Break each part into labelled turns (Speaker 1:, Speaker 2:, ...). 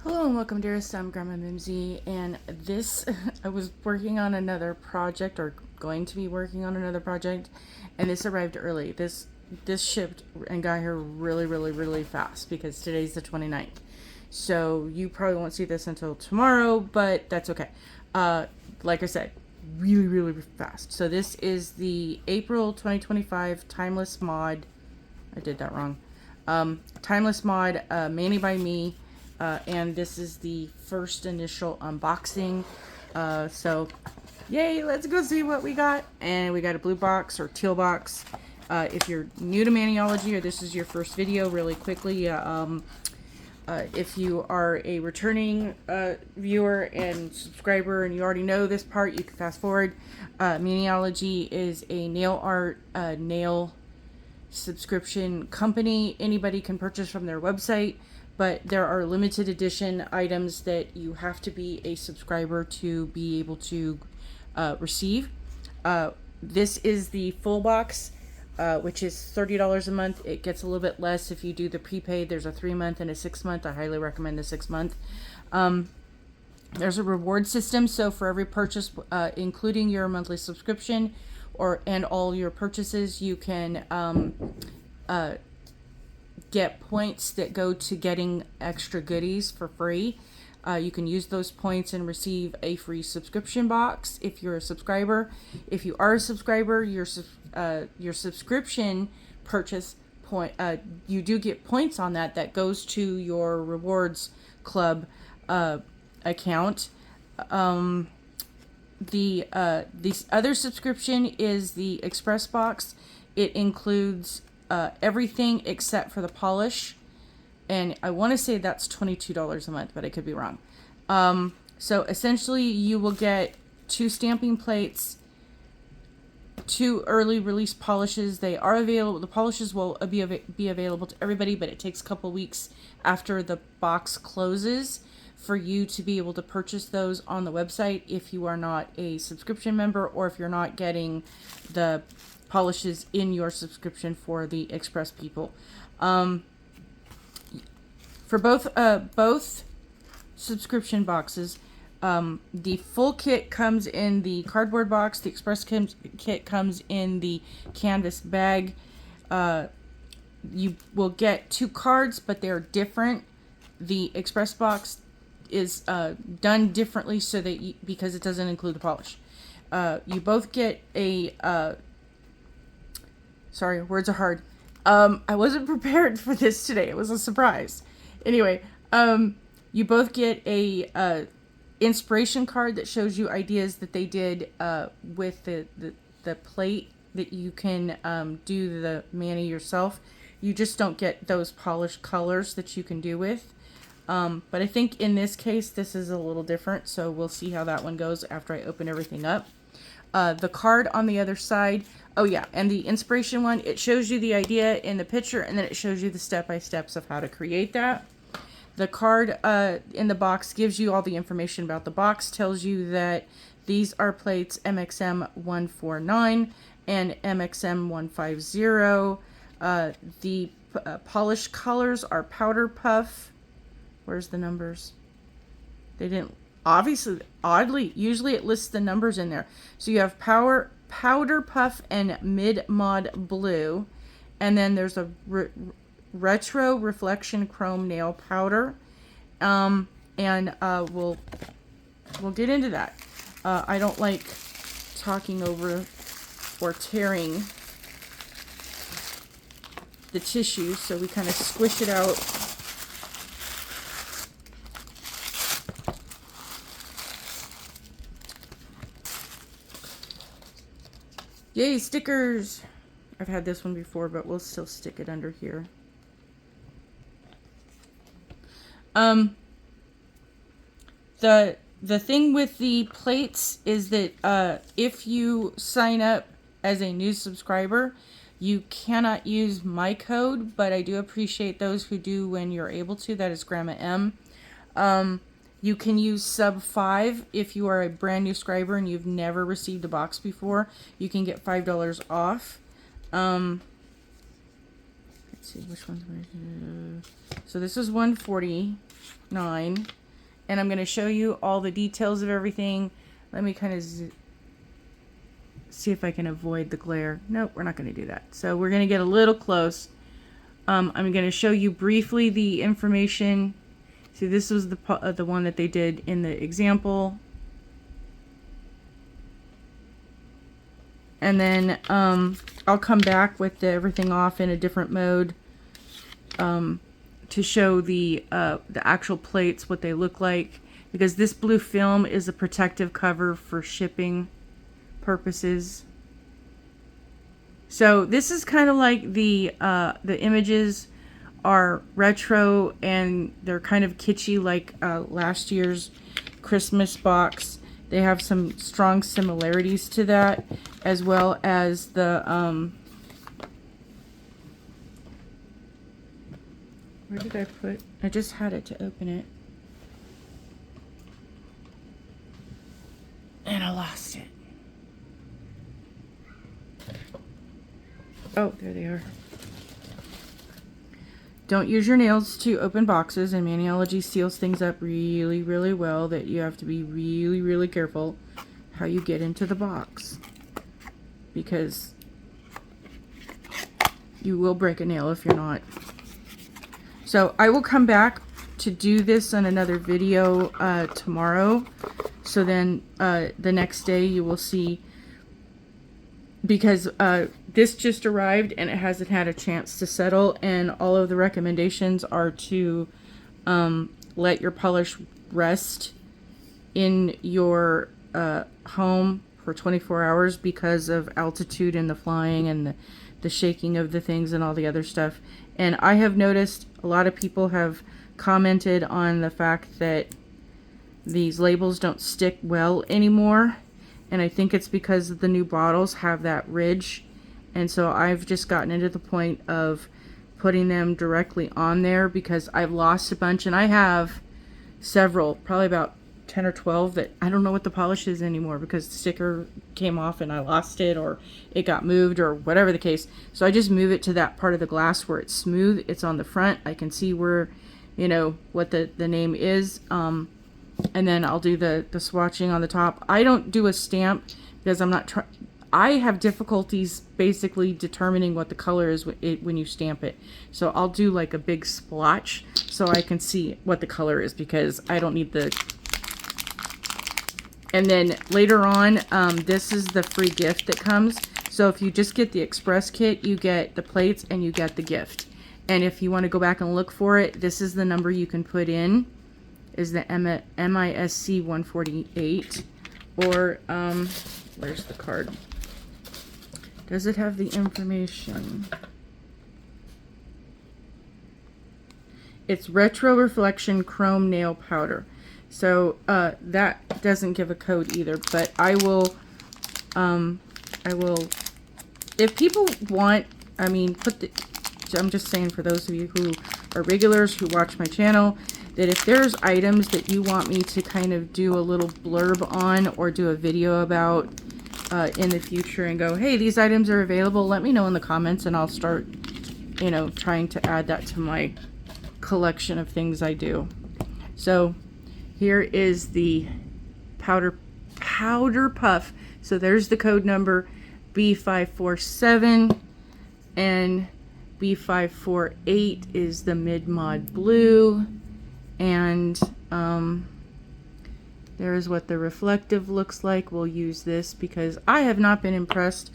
Speaker 1: Hello and welcome, dearest. I'm Grandma Mimsy, and this I was working on another project, or going to be working on another project, and this arrived early. This shipped and got here really fast because today's the 29th. So you probably won't see this until tomorrow, but that's okay. Like I said, really fast. So this is the April 2025 Timeless Mod. I did that wrong. Timeless Mod, Manny by Me, and this is the first initial unboxing. So, yay, let's go see what we got. And we got a blue box or teal box. If you're new to Maniology or this is your first video, really quickly, if you are a returning viewer and subscriber and you already know this part, you can fast forward. Maniology is a nail art, nail subscription company. Anybody can purchase from their website, but there are limited edition items that you have to be a subscriber to be able to receive. This is the full box, which is $30 a month. It gets a little bit less if you do the prepaid. There's a 3-month and a 6-month. I highly recommend the 6-month. There's a reward system, so for every purchase, including your monthly subscription, and all your purchases, you can get points that go to getting extra goodies for free. You can use those points and receive a free subscription box if you're a subscriber. If you are a subscriber, your subscription purchase point, you do get points on that goes to your rewards club account. The other subscription is the Express box. It includes everything except for the polish, and I want to say that's $22 a month, but I could be wrong. So essentially, you will get 2 stamping plates, 2 early release polishes. They are available. The polishes will be available to everybody, but it takes a couple weeks after the box closes for you to be able to purchase those on the website if you are not a subscription member, or if you're not getting the polishes in your subscription for the Express people. For both subscription boxes, the full kit comes in the cardboard box. The Express kit comes in the canvas bag. You will get 2 cards, but they're different. The Express box is done differently so that because it doesn't include the polish. You both get a sorry, words are hard. I wasn't prepared for this today. It was a surprise. Anyway, you both get a inspiration card that shows you ideas that they did with the plate that you can do the mani yourself. You just don't get those polished colors that you can do with. But I think in this case, this is a little different, so we'll see how that one goes after I open everything up. The card on the other side, oh yeah, and the inspiration one, it shows you the idea in the picture, and then it shows you the step-by-steps of how to create that. The card in the box gives you all the information about the box, tells you that these are plates MXM 149 and MXM 150. The polished colors are Powder Puff. Where's the numbers? They didn't, obviously, oddly, usually it lists the numbers in there. So you have Powder Puff and Mid Mod Blue. And then there's a Retro Reflection Chrome Nail Powder. And we'll get into that. I don't like talking over or tearing the tissue, so we kind of squish it out. Yay, stickers! I've had this one before, but we'll still stick it under here. The thing with the plates is that if you sign up as a new subscriber, you cannot use my code, but I do appreciate those who do when you're able to. That is Grandma M. You can use sub 5 if you are a brand new subscriber and you've never received a box before. You can get $5 off. Let's see which one's. So this is 140. 9. And I'm going to show you all the details of everything. Let me kind of see if I can avoid the glare. Nope, we're not going to do that. So we're going to get a little close. I'm going to show you briefly the information. See, this was the one that they did in the example. And then I'll come back with everything off in a different mode to show the actual plates, what they look like. Because this blue film is a protective cover for shipping purposes. So this is kind of like the images are retro and they're kind of kitschy, like last year's Christmas box. They have some strong similarities to that, as well as the where did I put? I just had it to open it and I lost it. Oh, there they are. Don't use your nails to open boxes, and Maniology seals things up really, really well, that you have to be really, really careful how you get into the box, because you will break a nail if you're not. So I will come back to do this on another video tomorrow. So then the next day you will see, because this just arrived and it hasn't had a chance to settle, and all of the recommendations are to let your polish rest in your home for 24 hours because of altitude and the flying and the shaking of the things and all the other stuff. And I have noticed a lot of people have commented on the fact that these labels don't stick well anymore. And I think it's because the new bottles have that ridge. And so I've just gotten into the point of putting them directly on there, because I've lost a bunch, and I have several, probably about 10 or 12 that I don't know what the polish is anymore, because the sticker came off and I lost it, or it got moved, or whatever the case. So I just move it to that part of the glass where it's smooth. It's on the front. I can see where, you know, what the name is. And then I'll do the swatching on the top. I don't do a stamp because I'm not I have difficulties basically determining what the color is when you stamp it. So I'll do like a big splotch so I can see what the color is, because I don't need the... And then later on, this is the free gift that comes. So if you just get the express kit, you get the plates and you get the gift. And if you want to go back and look for it, this is the number you can put in, is the MISC 148. Or, where's the card? Does it have the information? It's Retro Reflection Chrome Nail Powder. So that doesn't give a code either, but I will, if people want, I mean, I'm just saying for those of you who are regulars who watch my channel, that if there's items that you want me to kind of do a little blurb on or do a video about in the future and go, hey, these items are available, let me know in the comments and I'll start, you know, trying to add that to my collection of things I do. So here is the powder puff. So there's the code number B547, and B548 is the Mid Mod Blue, and there is what the reflective looks like. We'll use this because I have not been impressed.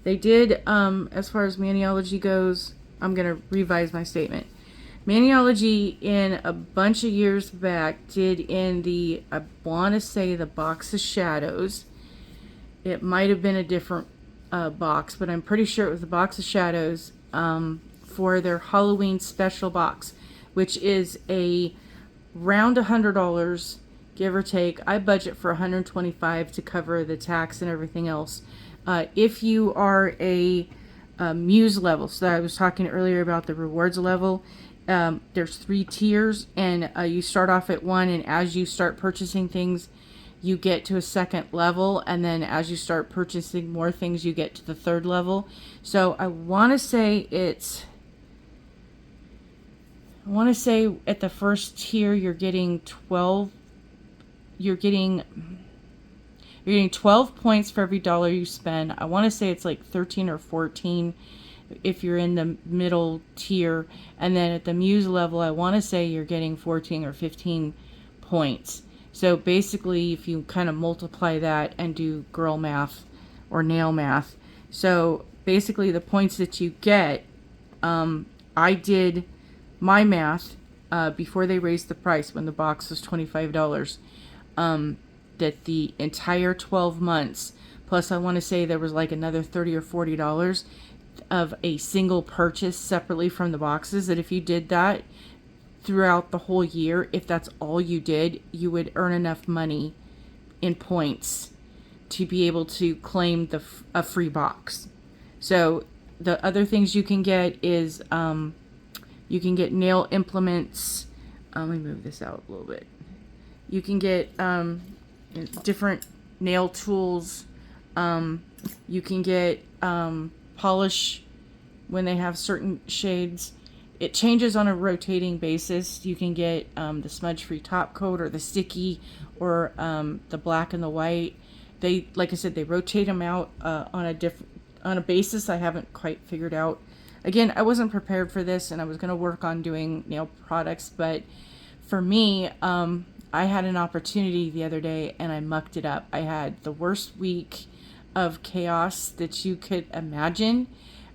Speaker 1: They did, as far as Maniology goes, I'm going to revise my statement. Maniology in a bunch of years back did in the, I want to say, the Box of Shadows. It might have been a different box, but I'm pretty sure it was the Box of Shadows for their Halloween special box, which is a round $100, give or take. I budget for $125 to cover the tax and everything else. If you are a Muse level, so I was talking earlier about the rewards level, there's 3 tiers, and you start off at 1, and as you start purchasing things you get to a 2nd level, and then as you start purchasing more things you get to the 3rd level. So I want to say it's I want to say at the first tier you're getting 12. You're getting 12 points for every dollar you spend. I want to say it's like 13 or 14 if you're in the middle tier. And then at the Muse level, I want to say you're getting 14 or 15 points. So basically, if you kind of multiply that and do girl math or nail math, so basically the points that you get, I did my math before they raised the price when the box was $25. That the entire 12 months, plus I want to say there was like another $30 or $40 of a single purchase separately from the boxes, that if you did that throughout the whole year, if that's all you did, you would earn enough money in points to be able to claim a free box. So the other things you can get is you can get nail implements. Let me move this out a little bit. You can get different nail tools. You can get polish when they have certain shades. It changes on a rotating basis. You can get the smudge-free top coat or the sticky or the black and the white. They, like I said, they rotate them out on a basis I haven't quite figured out. Again, I wasn't prepared for this, and I was going to work on doing nail products, but for me, I had an opportunity the other day and I mucked it up. I had the worst week of chaos that you could imagine,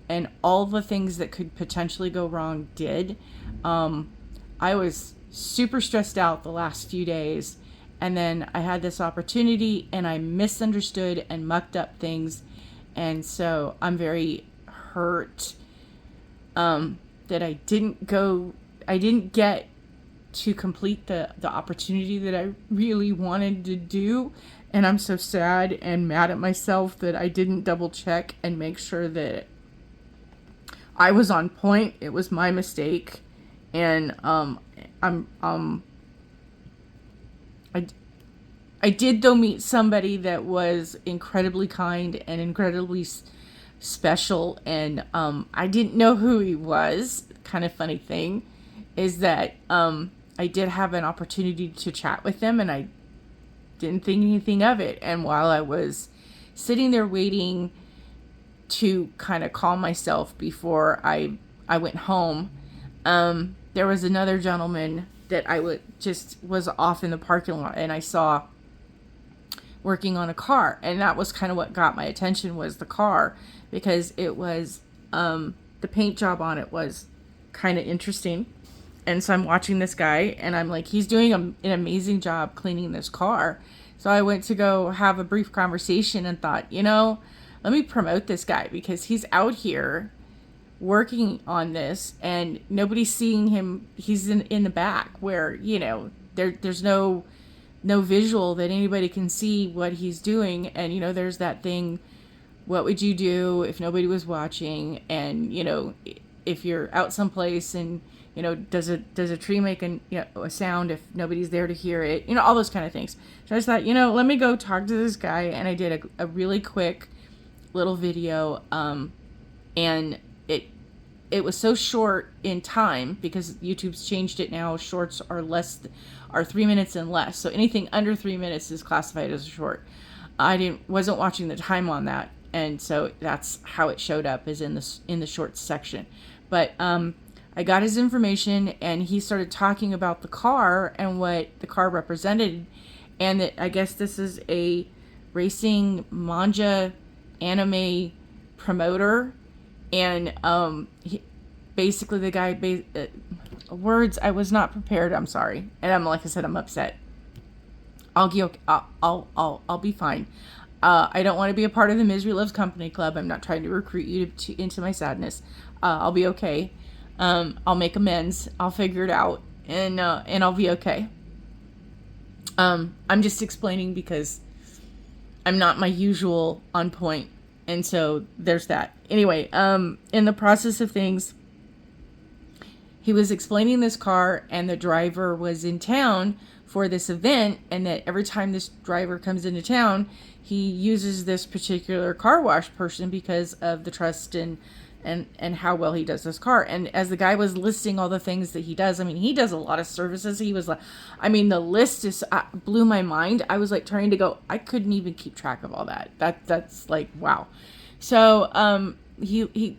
Speaker 1: and all the things that could potentially go wrong did. I was super stressed out the last few days, and then I had this opportunity and I misunderstood and mucked up things, and so I'm very hurt that I didn't get to complete the opportunity that I really wanted to do. And I'm so sad and mad at myself that I didn't double check and make sure that I was on point. It was my mistake. And I did though meet somebody that was incredibly kind and incredibly special, and I didn't know who he was. Kind of funny thing is that I did have an opportunity to chat with them, and I didn't think anything of it. And while I was sitting there waiting to kind of calm myself before I went home, there was another gentleman that I was off in the parking lot, and I saw working on a car, and that was kind of what got my attention, was the car, because it was the paint job on it was kind of interesting. And so I'm watching this guy and I'm like, he's doing an amazing job cleaning this car. So I went to go have a brief conversation and thought, let me promote this guy, because he's out here working on this and nobody's seeing him. He's in the back where, there's no visual that anybody can see what he's doing. And, there's that thing, what would you do if nobody was watching? And, if you're out someplace and, does a tree make a sound if nobody's there to hear it? All those kind of things. So I just thought, let me go talk to this guy. And I did a really quick little video. And it was so short in time because YouTube's changed it now. Shorts are 3 minutes and less. So anything under 3 minutes is classified as a short. I wasn't watching the time on that. And so that's how it showed up, is in the shorts section. But, I got his information and he started talking about the car and what the car represented, and that I guess this is a racing manga anime promoter. And basically the guy words, I was not prepared. I'm sorry. And like I said, I'm upset. I'll be fine. I don't want to be a part of the Misery Loves Company Club. I'm not trying to recruit you into my sadness. I'll be okay. I'll make amends. I'll figure it out, and I'll be okay. I'm just explaining because I'm not my usual on point, and so there's that. Anyway, in the process of things, he was explaining this car, and the driver was in town for this event, and that every time this driver comes into town, he uses this particular car wash person because of the trust and and how well he does this car. And as the guy was listing all the things that he does, I mean, he does a lot of services. He was like, I mean, the list is blew my mind. I was like trying to go, I couldn't even keep track of all that. That's like, wow. So he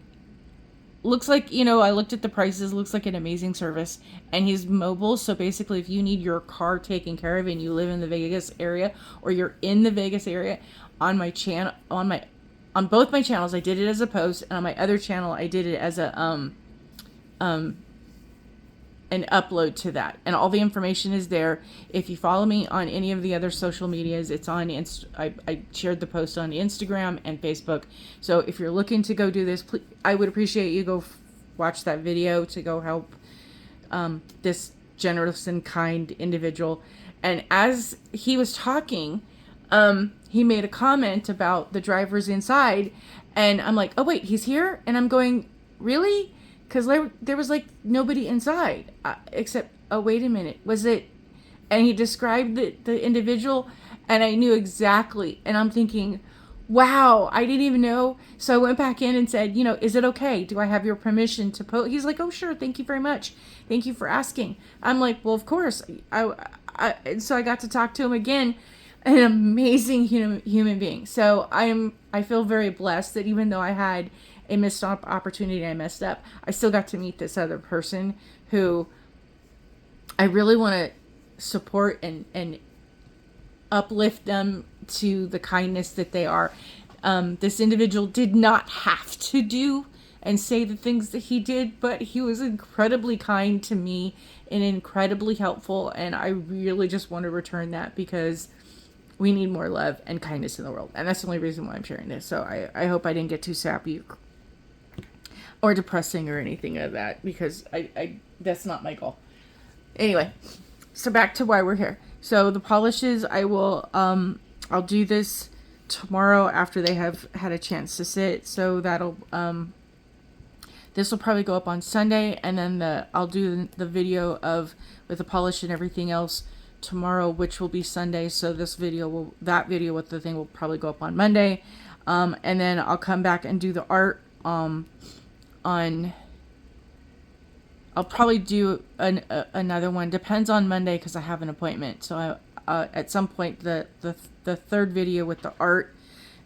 Speaker 1: looks like, you know, I looked at the prices, looks like an amazing service, and he's mobile. So basically, if you need your car taken care of and you live in the Vegas area, or you're in the Vegas area, on my channel, on both my channels, I did it as a post, and on my other channel, I did it as a an upload to that, and all the information is there. If you follow me on any of the other social medias, it's on I shared the post on Instagram and Facebook. So if you're looking to go do this, please, I would appreciate you go watch that video to go help this generous and kind individual. And as he was talking, he made a comment about the drivers inside, and I'm like, oh wait, he's here? And I'm going, really? Because there was like nobody inside except, oh, wait a minute, was it? And he described the individual, and I knew exactly. And I'm thinking, wow, I didn't even know. So I went back in and said, you know, is it okay? Do I have your permission to post? He's like, oh, sure. Thank you very much. Thank you for asking. I'm like, well, of course. And so I got to talk to him again. An amazing human being. So I feel very blessed that even though I had a missed opportunity, I messed up, I still got to meet this other person who I really want to support and uplift them to the kindness that they are. This individual did not have to do and say the things that he did, but he was incredibly kind to me and incredibly helpful, and I really just want to return that, because we need more love and kindness in the world. And that's the only reason why I'm sharing this. So I hope I didn't get too sappy or depressing or anything of that, because I that's not my goal. Anyway, so back to why we're here. So the polishes, I'll do this tomorrow after they have had a chance to sit. So that'll this will probably go up on Sunday, and then I'll do the video with the polish and everything else tomorrow, which will be Sunday. So that video with the thing will probably go up on Monday, and then I'll come back and do the art I'll probably do another one. Depends on Monday, because I have an appointment. So at some point the third video with the art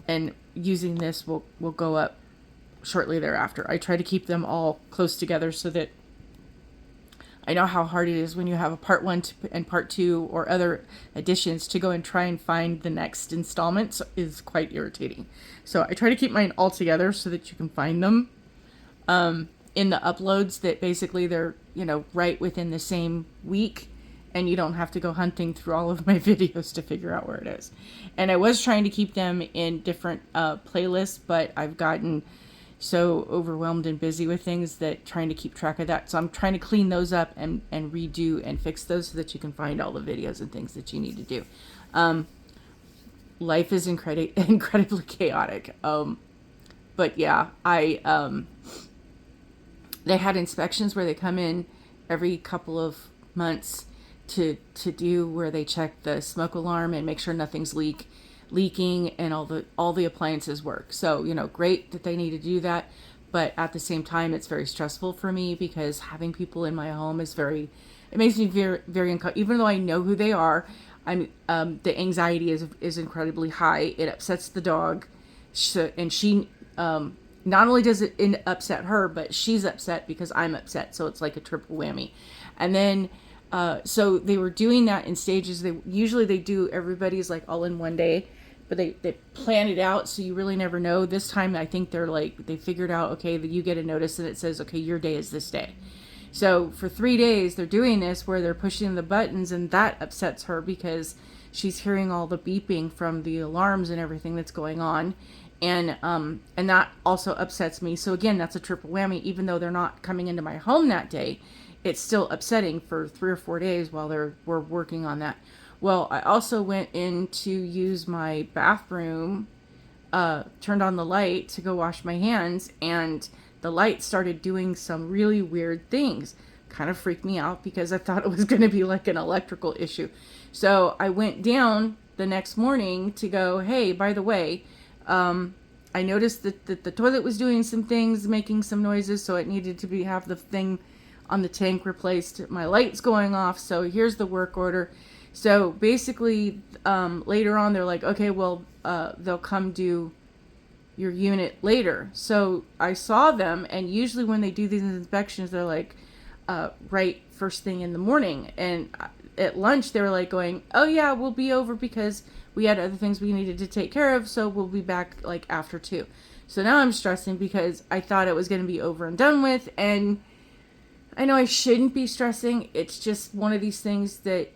Speaker 1: and using this will go up shortly thereafter. I try to keep them all close together so that I know how hard it is when you have a part 1 and part 2 or other additions to go and try and find the next installments is quite irritating. So I try to keep mine all together so that you can find them in the uploads, that basically they're, you know, right within the same week, and you don't have to go hunting through all of my videos to figure out where it is. And I was trying to keep them in different playlists, but I've gotten so overwhelmed and busy with things that trying to keep track of that. So I'm trying to clean those up and redo and fix those so that you can find all the videos and things that you need to do. Life is incredibly chaotic. But yeah, they had inspections where they come in every couple of months to do where they check the smoke alarm and make sure nothing's leaking and all the appliances work. So, you know, great that they need to do that, but at the same time it's very stressful for me, because having people in my home it makes me very, very uncomfortable. Even though I know who they are, the anxiety is incredibly high. It upsets the dog, and she not only does it upset her, but she's upset because I'm upset. So it's like a triple whammy. And then so they were doing that in stages. Usually they do everybody's like all in one day, but they plan it out, so you really never know. This time I think they figured out, okay, that you get a notice and it says, okay, your day is this day. So for 3 days they're doing this where they're pushing the buttons, and that upsets her because she's hearing all the beeping from the alarms and everything that's going on. And that also upsets me. So again, that's a triple whammy. Even though they're not coming into my home that day, it's still upsetting for 3 or 4 days while we're working on that. Well, I also went in to use my bathroom, turned on the light to go wash my hands, and the light started doing some really weird things. Kind of freaked me out because I thought it was going to be like an electrical issue. So I went down the next morning to go, hey, by the way, I noticed that the toilet was doing some things, making some noises, so it needed to have the thing on the tank replaced. My light's going off, so here's the work order. So basically, later on, they're like, okay, well, they'll come do your unit later. So I saw them, and usually when they do these inspections, they're like, right first thing in the morning. And at lunch, they were like going, oh yeah, we'll be over because we had other things we needed to take care of, so we'll be back like after 2. So now I'm stressing because I thought it was going to be over and done with, and I know I shouldn't be stressing. It's just one of these things that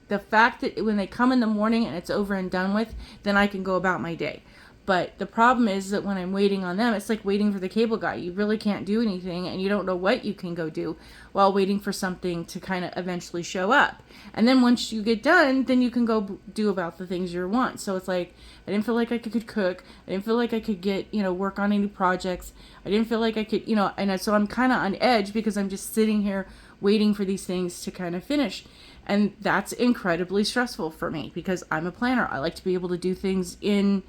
Speaker 1: the fact that when they come in the morning and it's over and done with, then I can go about my day. But the problem is that when I'm waiting on them, it's like waiting for the cable guy. You really can't do anything, and you don't know what you can go do while waiting for something to kind of eventually show up. And then once you get done, then you can go do about the things you want. So it's like, I didn't feel like I could cook. I didn't feel like I could get, work on any projects. I didn't feel like I could, and so I'm kind of on edge because I'm just sitting here waiting for these things to kind of finish. And that's incredibly stressful for me because I'm a planner. I like to be able to do things in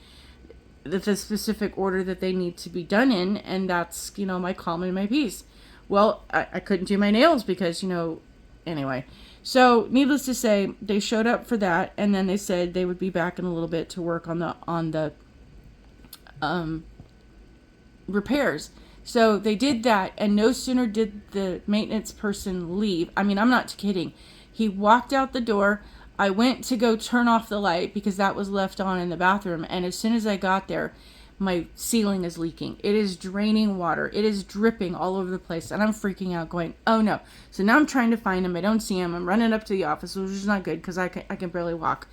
Speaker 1: the specific order that they need to be done in, and that's, my calm and my peace. Well, I couldn't do my nails because, anyway. So, needless to say, they showed up for that, and then they said they would be back in a little bit to work on the repairs. So, they did that, and no sooner did the maintenance person leave. I mean, I'm not kidding. He walked out the door. I went to go turn off the light because that was left on in the bathroom. And as soon as I got there, my ceiling is leaking. It is draining water. It is dripping all over the place. And I'm freaking out going, oh no. So now I'm trying to find him. I don't see him. I'm running up to the office, which is not good because I can barely walk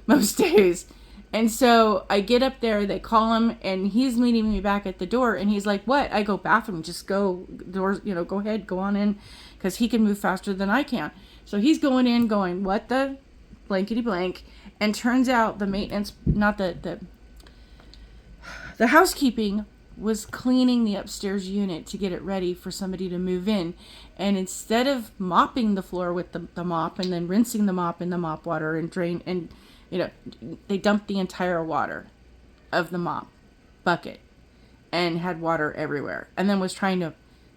Speaker 1: most days. And so I get up there, they call him, and he's meeting me back at the door. And he's like, what? I go, bathroom, just go, doors, go ahead, go on in, because he can move faster than I can. So he's going in going, what the blankety blank, and turns out the maintenance, not the housekeeping was cleaning the upstairs unit to get it ready for somebody to move in. And instead of mopping the floor with the mop and then rinsing the mop in the mop water and drain, and they dumped the entire water of the mop bucket and had water everywhere, and then was trying to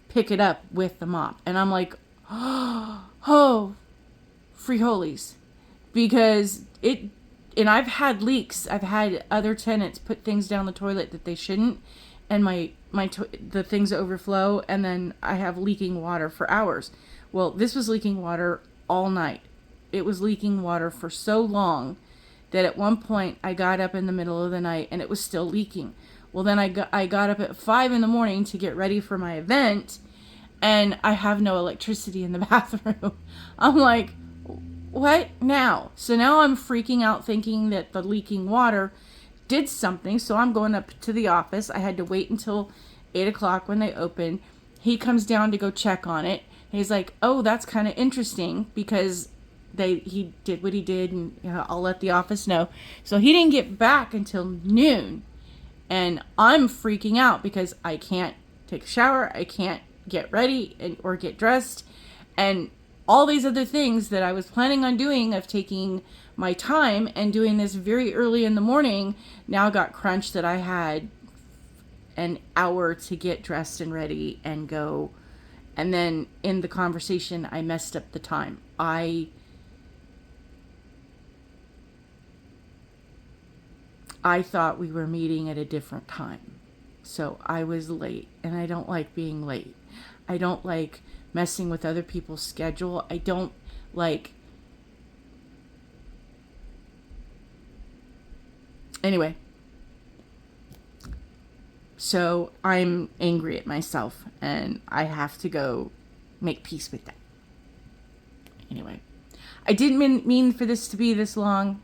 Speaker 1: pick it up with the mop. And I'm like, oh, free holies. Because and I've had leaks. I've had other tenants put things down the toilet that they shouldn't, and the things overflow, and then I have leaking water for hours. Well, this was leaking water all night. It was leaking water for so long that at one point I got up in the middle of the night and it was still leaking. Well, then I got up at 5 a.m. to get ready for my event, and I have no electricity in the bathroom. I'm like, what now? So now I'm freaking out thinking that the leaking water did something. So I'm going up to the office. I had to wait until 8 o'clock when they opened. He comes down to go check on it. And he's like, oh, that's kind of interesting because he did what he did, and I'll let the office know. So he didn't get back until noon. And I'm freaking out because I can't take a shower. I can't get ready or get dressed. And all these other things that I was planning on doing, of taking my time and doing this very early in the morning, now got crunched that I had an hour to get dressed and ready and go. And then in the conversation, I messed up the time. I thought we were meeting at a different time. So I was late, and I don't like being late. I don't like messing with other people's schedule. I don't like... Anyway. So I'm angry at myself, and I have to go make peace with that. Anyway. I didn't mean for this to be this long.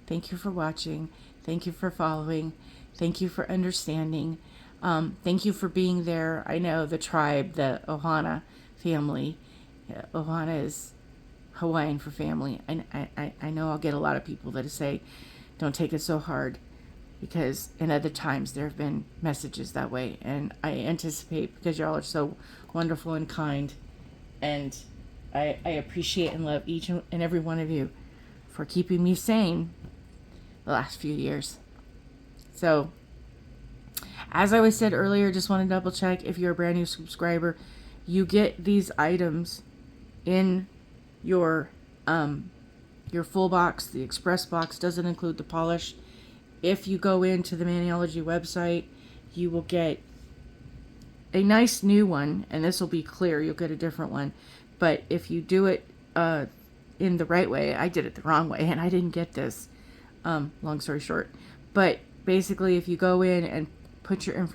Speaker 1: Thank you for watching. Thank you for following. Thank you for understanding. Thank you for being there. I know the tribe, the Ohana family. Ohana is Hawaiian for family. I know I'll get a lot of people that say, don't take it so hard, because in other times there have been messages that way. And I anticipate, because y'all are so wonderful and kind, and I appreciate and love each and every one of you for keeping me sane the last few years. So, as I was said earlier, just want to double check if you're a brand new subscriber, you get these items in your full box. The express box doesn't include the polish. If you go into the Maniology website, you will get a nice new one, and this will be clear. You'll get a different one. But if you do it in the right way, I did it the wrong way, and I didn't get this. Long story short. But basically, if you go in and put your information